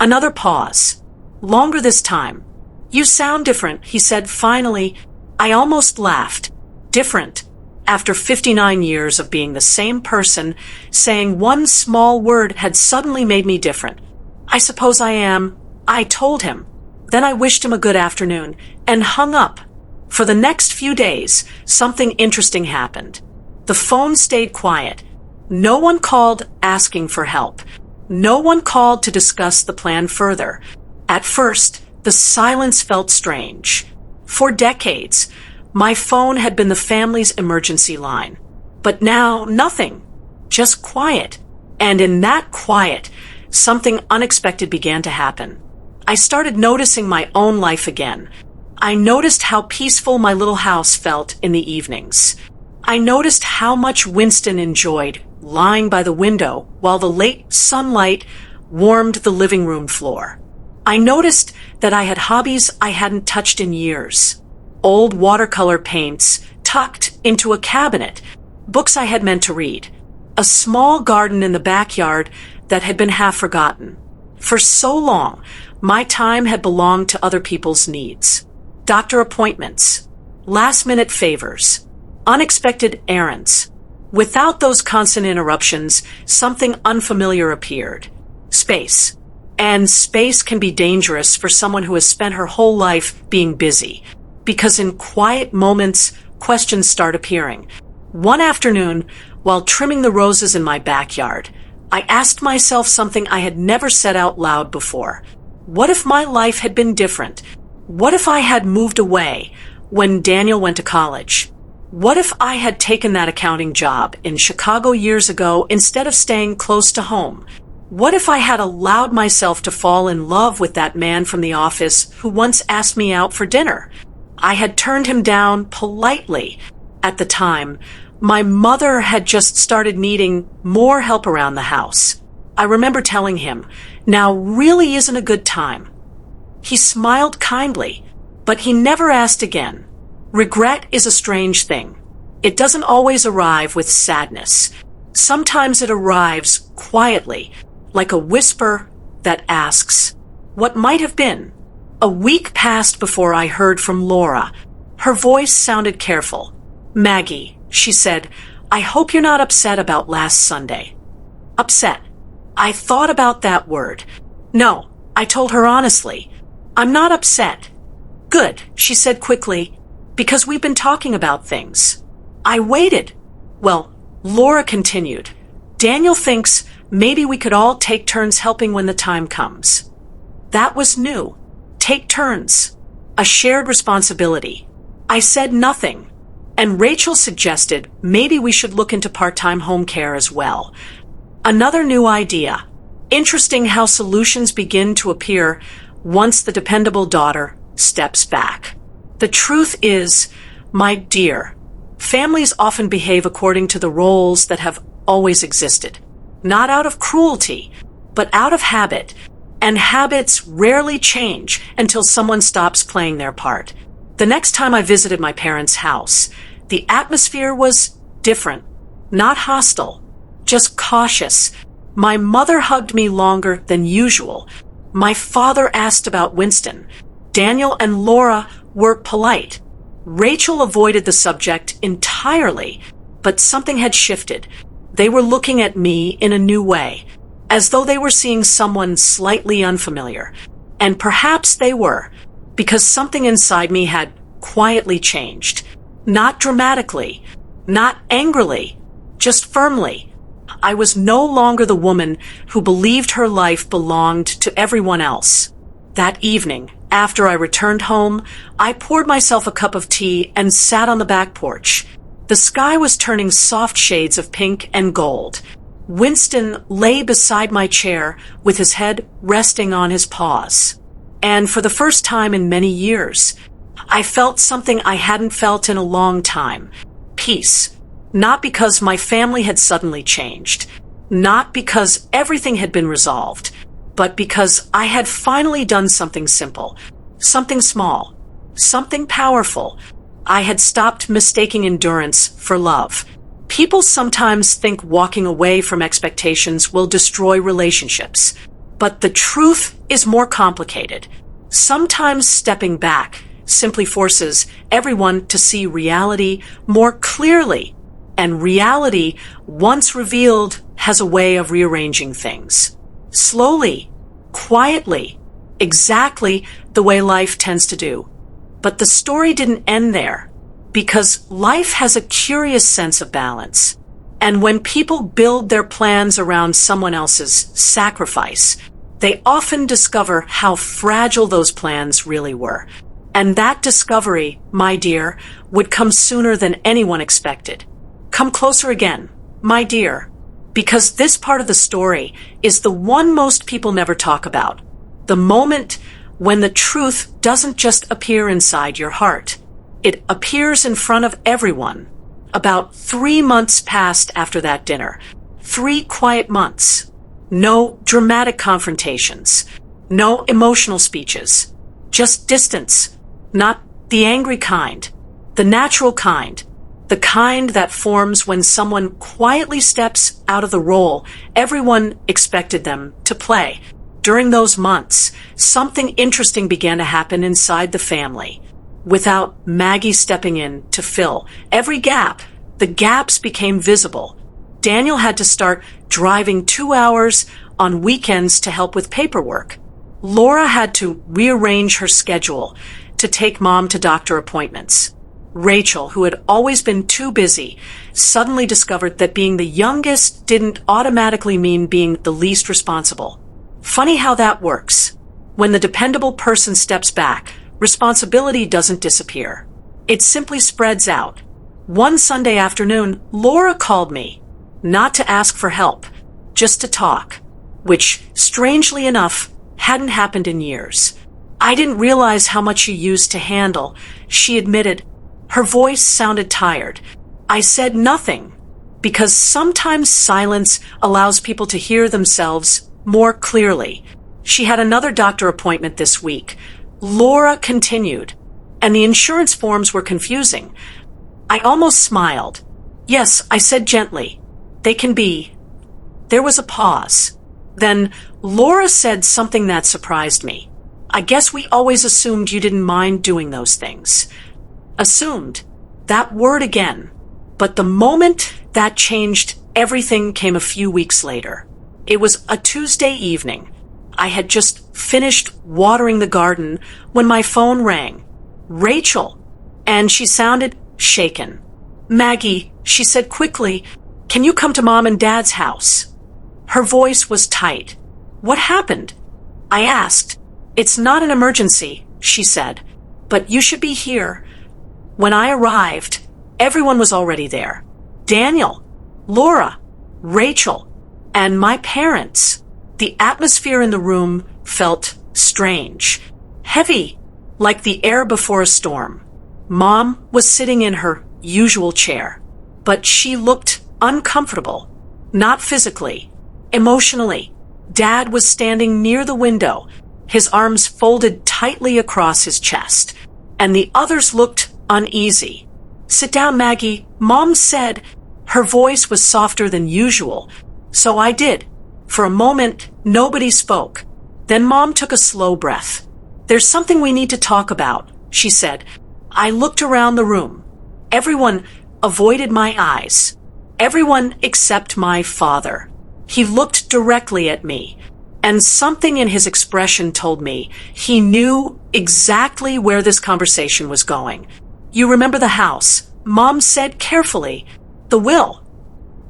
Another pause. Longer this time. You sound different, he said finally. I almost laughed. Different. After 59 years of being the same person, saying one small word had suddenly made me different. I suppose I am. I told him. Then I wished him a good afternoon and hung up. For the next few days, something interesting happened. The phone stayed quiet. No one called asking for help. No one called to discuss the plan further. At first, the silence felt strange. For decades, my phone had been the family's emergency line. But now, nothing. Just quiet. And in that quiet, something unexpected began to happen. I started noticing my own life again. I noticed how peaceful my little house felt in the evenings. I noticed how much Winston enjoyed lying by the window while the late sunlight warmed the living room floor. I noticed that I had hobbies I hadn't touched in years. Old watercolor paints tucked into a cabinet, books I had meant to read, a small garden in the backyard that had been half forgotten. For so long, my time had belonged to other people's needs. Doctor appointments, last-minute favors, unexpected errands. Without those constant interruptions, something unfamiliar appeared. Space. And space can be dangerous for someone who has spent her whole life being busy, because in quiet moments, questions start appearing. One afternoon, while trimming the roses in my backyard, I asked myself something I had never said out loud before. What if my life had been different? What if I had moved away when Daniel went to college? What if I had taken that accounting job in Chicago years ago instead of staying close to home? What if I had allowed myself to fall in love with that man from the office who once asked me out for dinner? I had turned him down politely. At the time, my mother had just started needing more help around the house. I remember telling him, now really isn't a good time. He smiled kindly, but he never asked again. Regret is a strange thing. It doesn't always arrive with sadness. Sometimes it arrives quietly, like a whisper that asks, what might have been? A week passed before I heard from Laura. Her voice sounded careful. Maggie, she said, I hope you're not upset about last Sunday. Upset. I thought about that word. No, I told her honestly. I'm not upset. Good, she said quickly, because we've been talking about things. I waited. Well, Laura continued. Daniel thinks maybe we could all take turns helping when the time comes. That was new. Take turns. A shared responsibility. I said nothing. And Rachel suggested maybe we should look into part-time home care as well. Another new idea. Interesting how solutions begin to appear once the dependable daughter steps back. The truth is, my dear, families often behave according to the roles that have always existed. Not out of cruelty, but out of habit. And habits rarely change until someone stops playing their part. The next time I visited my parents' house, the atmosphere was different, not hostile, just cautious. My mother hugged me longer than usual. My father asked about Winston. Daniel and Laura were polite. Rachel avoided the subject entirely, but something had shifted. They were looking at me in a new way, as though they were seeing someone slightly unfamiliar. And perhaps they were, because something inside me had quietly changed. Not dramatically, not angrily, just firmly. I was no longer the woman who believed her life belonged to everyone else. That evening, after I returned home, I poured myself a cup of tea and sat on the back porch. The sky was turning soft shades of pink and gold. Winston lay beside my chair with his head resting on his paws. And for the first time in many years, I felt something I hadn't felt in a long time. Peace. Not because my family had suddenly changed, not because everything had been resolved, but because I had finally done something simple, something small, something powerful. I had stopped mistaking endurance for love. People sometimes think walking away from expectations will destroy relationships, but the truth is more complicated. Sometimes stepping back simply forces everyone to see reality more clearly, and reality, once revealed, has a way of rearranging things. Slowly, quietly, exactly the way life tends to do. But the story didn't end there, because life has a curious sense of balance. And when people build their plans around someone else's sacrifice, they often discover how fragile those plans really were. And that discovery, my dear, would come sooner than anyone expected. Come closer again, my dear, because this part of the story is the one most people never talk about. The moment when the truth doesn't just appear inside your heart. It appears in front of everyone. About 3 months passed after that dinner. 3 quiet months. No dramatic confrontations. No emotional speeches. Just distance. Not the angry kind. The natural kind. The kind that forms when someone quietly steps out of the role everyone expected them to play. During those months, something interesting began to happen inside the family. Without Maggie stepping in to fill every gap, the gaps became visible. Daniel had to start driving 2 hours on weekends to help with paperwork. Laura had to rearrange her schedule to take Mom to doctor appointments. Rachel, who had always been too busy, suddenly discovered that being the youngest didn't automatically mean being the least responsible. Funny how that works. When the dependable person steps back, responsibility doesn't disappear. It simply spreads out. One Sunday afternoon, Laura called me, not to ask for help, just to talk, which, strangely enough, hadn't happened in years. I didn't realize how much she used to handle, she admitted. Her voice sounded tired. I said nothing, because sometimes silence allows people to hear themselves more clearly. She had another doctor appointment this week. Laura continued, and the insurance forms were confusing. I almost smiled. Yes, I said gently. They can be. There was a pause. Then Laura said something that surprised me. I guess we always assumed you didn't mind doing those things. Assumed. That word again. But the moment that changed everything came a few weeks later. It was a Tuesday evening. I had just finished watering the garden when my phone rang. Rachel. And she sounded shaken. Maggie, she said quickly, can you come to Mom and Dad's house? Her voice was tight. What happened? I asked. It's not an emergency, she said, but you should be here. When I arrived, everyone was already there. Daniel, Laura, Rachel, and my parents. The atmosphere in the room felt strange, heavy, like the air before a storm. Mom was sitting in her usual chair, but she looked uncomfortable, not physically, emotionally. Dad was standing near the window, his arms folded tightly across his chest, and the others looked uneasy. "Sit down, Maggie," Mom said. Her voice was softer than usual, so I did. For a moment, nobody spoke. Then Mom took a slow breath. "There's something we need to talk about," she said. I looked around the room. Everyone avoided my eyes. Everyone except my father. He looked directly at me, and something in his expression told me he knew exactly where this conversation was going. "You remember the house?" Mom said carefully. "The will."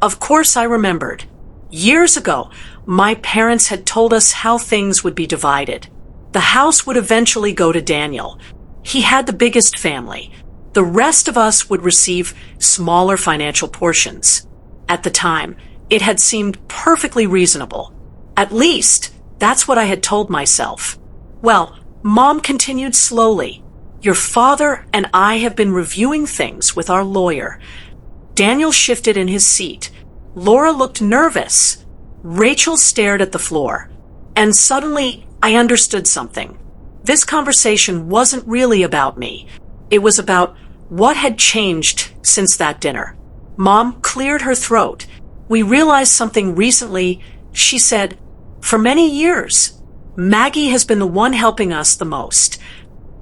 Of course I remembered. Years ago, my parents had told us how things would be divided. The house would eventually go to Daniel. He had the biggest family. The rest of us would receive smaller financial portions. At the time, it had seemed perfectly reasonable. At least, that's what I had told myself. Well, Mom continued slowly. "Your father and I have been reviewing things with our lawyer." Daniel shifted in his seat. Laura looked nervous. Rachel stared at the floor. And suddenly, I understood something. This conversation wasn't really about me. It was about what had changed since that dinner. Mom cleared her throat. "We realized something recently," she said. "For many years, Maggie has been the one helping us the most."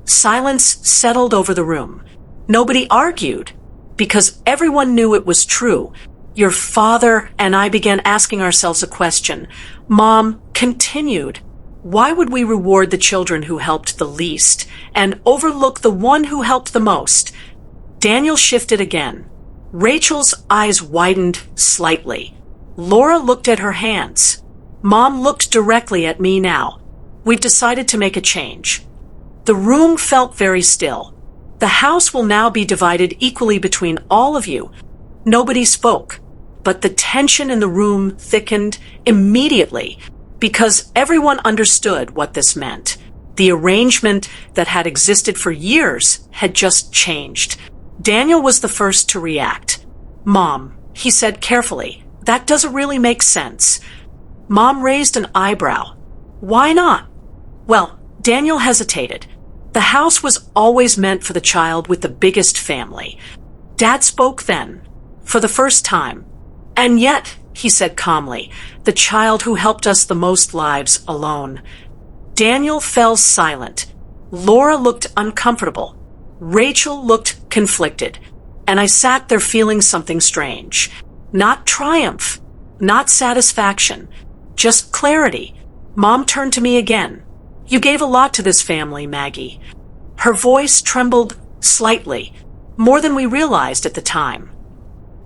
Silence settled over the room. Nobody argued, because everyone knew it was true. Your father and I began asking ourselves a question. Mom continued. Why would we reward the children who helped the least and overlook the one who helped the most? Daniel shifted again. Rachel's eyes widened slightly. Laura looked at her hands. Mom looked directly at me now. We've decided to make a change. The room felt very still. The house will now be divided equally between all of you. Nobody spoke, but the tension in the room thickened immediately because everyone understood what this meant. The arrangement that had existed for years had just changed. Daniel was the first to react. "Mom," he said carefully, "that doesn't really make sense." Mom raised an eyebrow. "Why not?" Well, Daniel hesitated. The house was always meant for the child with the biggest family. Dad spoke then, for the first time. "And yet," he said calmly, "the child who helped us the most lives alone." Daniel fell silent. Laura looked uncomfortable. Rachel looked conflicted. And I sat there feeling something strange. Not triumph, not satisfaction, just clarity. Mom turned to me again. "You gave a lot to this family, Maggie." Her voice trembled slightly, more than we realized at the time.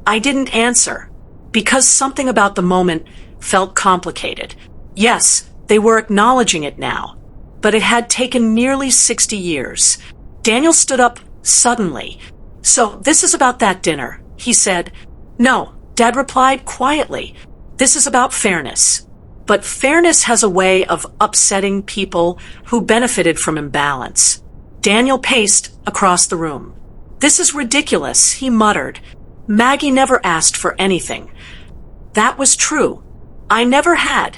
I didn't answer, because something about the moment felt complicated. Yes, they were acknowledging it now, but it had taken nearly 60 years. Daniel stood up suddenly. "So this is about that dinner," he said. "No," Dad replied quietly. "This is about fairness. But fairness has a way of upsetting people who benefited from imbalance." Daniel paced across the room. "This is ridiculous," he muttered. "Maggie never asked for anything." That was true. I never had.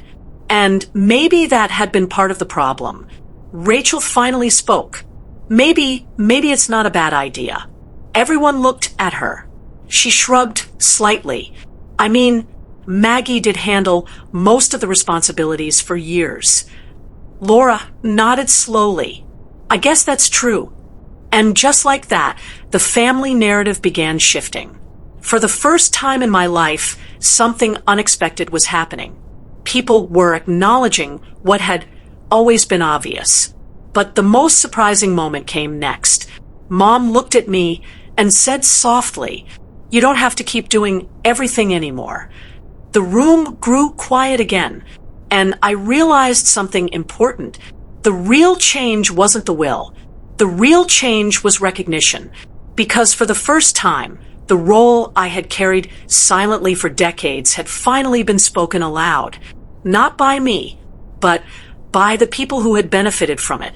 And maybe that had been part of the problem. Rachel finally spoke. Maybe it's not a bad idea." Everyone looked at her. She shrugged slightly. "I mean, Maggie did handle most of the responsibilities for years." Laura nodded slowly. "I guess that's true." And just like that, the family narrative began shifting. For the first time in my life, something unexpected was happening. People were acknowledging what had always been obvious. But the most surprising moment came next. Mom looked at me and said softly, "You don't have to keep doing everything anymore." The room grew quiet again, and I realized something important. The real change wasn't the will. The real change was recognition, because for the first time, the role I had carried silently for decades had finally been spoken aloud. Not by me, but by the people who had benefited from it.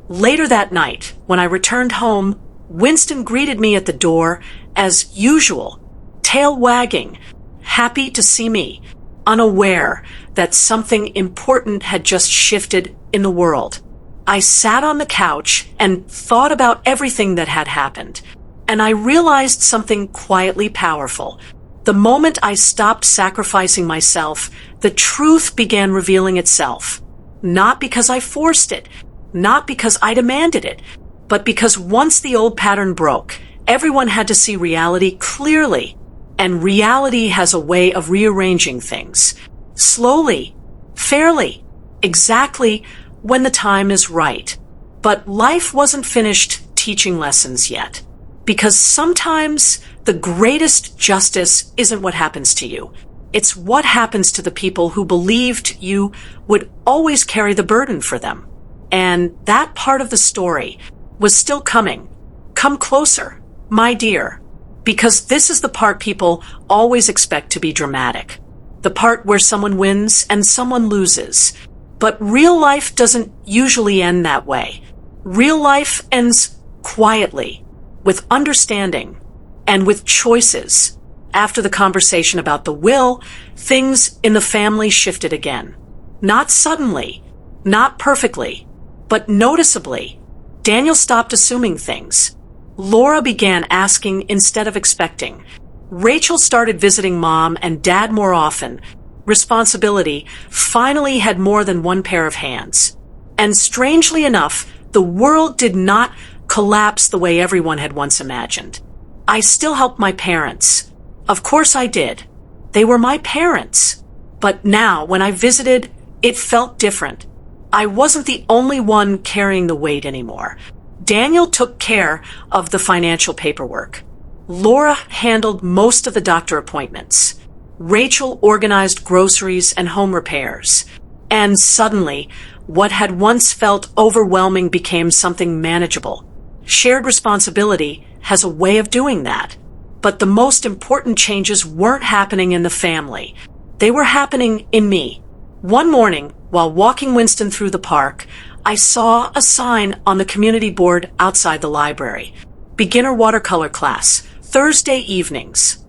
Later that night, when I returned home, Winston greeted me at the door as usual, tail wagging, happy to see me, unaware that something important had just shifted in the world. I sat on the couch and thought about everything that had happened, and I realized something quietly powerful. The moment I stopped sacrificing myself, the truth began revealing itself. Not because I forced it, not because I demanded it, but because once the old pattern broke, everyone had to see reality clearly. And reality has a way of rearranging things. Slowly, fairly, exactly when the time is right. But life wasn't finished teaching lessons yet. Because sometimes the greatest justice isn't what happens to you. It's what happens to the people who believed you would always carry the burden for them. And that part of the story was still coming. Come closer, my dear. Because this is the part people always expect to be dramatic. The part where someone wins and someone loses. But real life doesn't usually end that way. Real life ends quietly, with understanding, and with choices. After the conversation about the will, things in the family shifted again. Not suddenly, not perfectly, but noticeably. Daniel stopped assuming things. Laura began asking instead of expecting. Rachel started visiting Mom and Dad more often. Responsibility finally had more than one pair of hands. And strangely enough, the world did not collapse the way everyone had once imagined. I still helped my parents. Of course I did. They were my parents. But now, when I visited, it felt different. I wasn't the only one carrying the weight anymore. Daniel took care of the financial paperwork. Laura handled most of the doctor appointments. Rachel organized groceries and home repairs. And suddenly, what had once felt overwhelming became something manageable. Shared responsibility has a way of doing that. But the most important changes weren't happening in the family. They were happening in me. One morning, while walking Winston through the park, I saw a sign on the community board outside the library. Beginner watercolor class, Thursday evenings.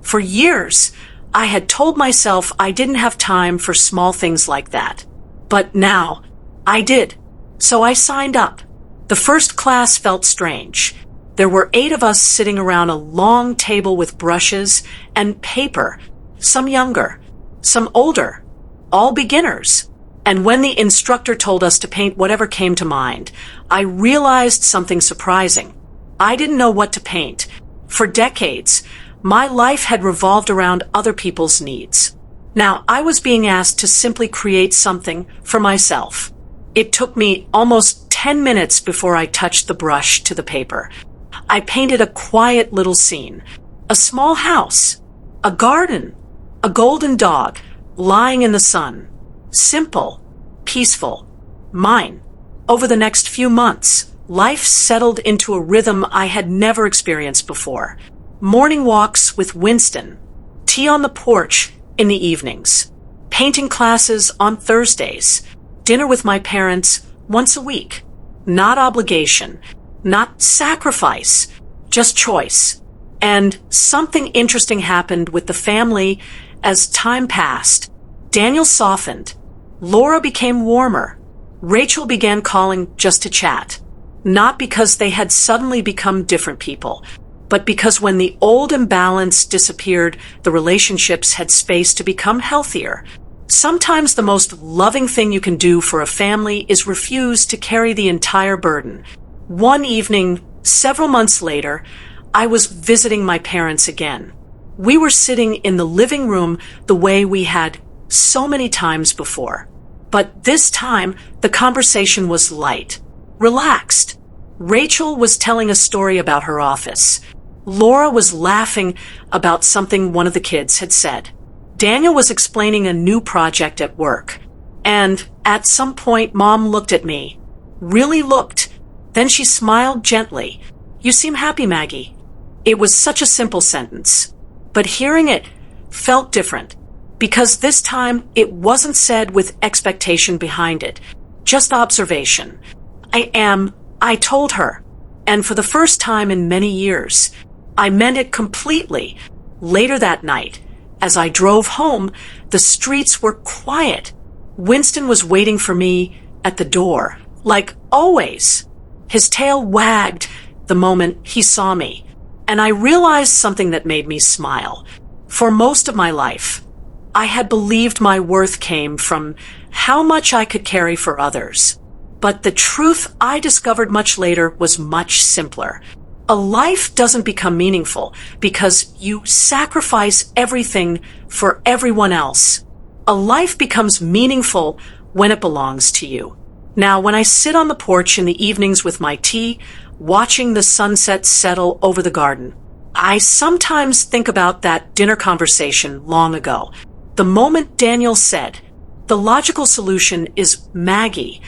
For years, I had told myself I didn't have time for small things like that. But now, I did. So I signed up. The first class felt strange. There were 8 of us sitting around a long table with brushes and paper, some younger, some older, all beginners. And when the instructor told us to paint whatever came to mind, I realized something surprising. I didn't know what to paint. For decades, my life had revolved around other people's needs. Now, I was being asked to simply create something for myself. It took me almost 10 minutes before I touched the brush to the paper. I painted a quiet little scene, a small house, a garden, a golden dog lying in the sun. Simple, peaceful, mine. Over the next few months, life settled into a rhythm I had never experienced before. Morning walks with Winston, tea on the porch in the evenings, painting classes on Thursdays, dinner with my parents once a week. Not obligation, not sacrifice, just choice. And something interesting happened with the family as time passed. Daniel softened. Laura became warmer. Rachel began calling just to chat. Not because they had suddenly become different people, but because when the old imbalance disappeared, the relationships had space to become healthier. Sometimes the most loving thing you can do for a family is refuse to carry the entire burden. One evening, several months later, I was visiting my parents again. We were sitting in the living room the way we had so many times before. But this time, the conversation was light, relaxed. Rachel was telling a story about her office. Laura was laughing about something one of the kids had said. Daniel was explaining a new project at work. And at some point, Mom looked at me. Really looked. Then she smiled gently. "You seem happy, Maggie." It was such a simple sentence. But hearing it felt different. Because this time, it wasn't said with expectation behind it. Just observation. I told her. And for the first time in many years, I meant it completely. Later that night, as I drove home, the streets were quiet. Winston was waiting for me at the door, like Always. His tail wagged the moment he saw me, and I realized something that made me smile. For most of my life, I had believed my worth came from how much I could carry for others. But the truth I discovered much later was much simpler. A life doesn't become meaningful because you sacrifice everything for everyone else. A life becomes meaningful when it belongs to you. Now, when I sit on the porch in the evenings with my tea, watching the sunset settle over the garden, I sometimes think about that dinner conversation long ago. The moment Daniel said, "The logical solution is Maggie."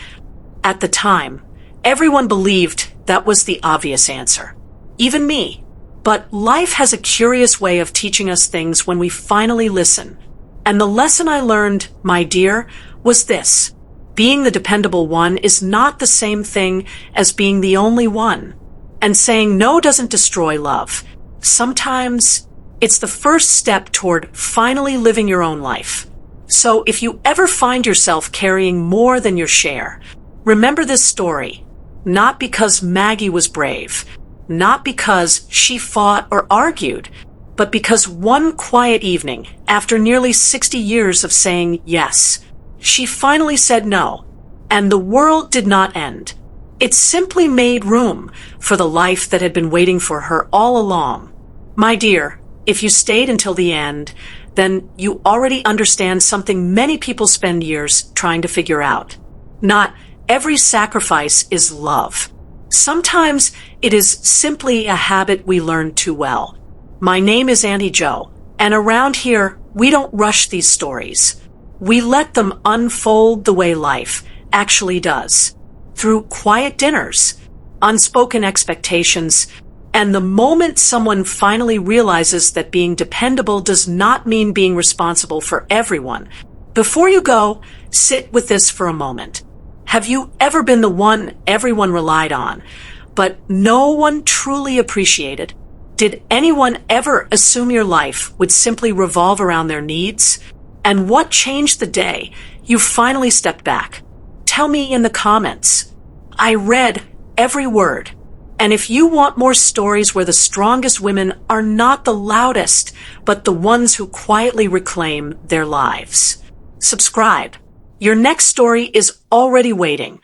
At the time, everyone believed that was the obvious answer. Even me. But life has a curious way of teaching us things when we finally listen. And the lesson I learned, my dear, was this. Being the dependable one is not the same thing as being the only one. And saying no doesn't destroy love. Sometimes it's the first step toward finally living your own life. So if you ever find yourself carrying more than your share, remember this story. Not because Maggie was brave, not because she fought or argued, but because one quiet evening, after nearly 60 years of saying yes, she finally said no, and the world did not end. It simply made room for the life that had been waiting for her all along. My dear, if you stayed until the end, then you already understand something many people spend years trying to figure out. Not every sacrifice is love. Sometimes it is simply a habit we learn too well. My name is Auntie Jo, and around here, we don't rush these stories. We let them unfold the way life actually does, through quiet dinners, unspoken expectations, and the moment someone finally realizes that being dependable does not mean being responsible for everyone. Before you go, sit with this for a moment. Have you ever been the one everyone relied on, but no one truly appreciated? Did anyone ever assume your life would simply revolve around their needs? And what changed the day you finally stepped back? Tell me in the comments. I read every word. And if you want more stories where the strongest women are not the loudest, but the ones who quietly reclaim their lives, subscribe. Your next story is already waiting.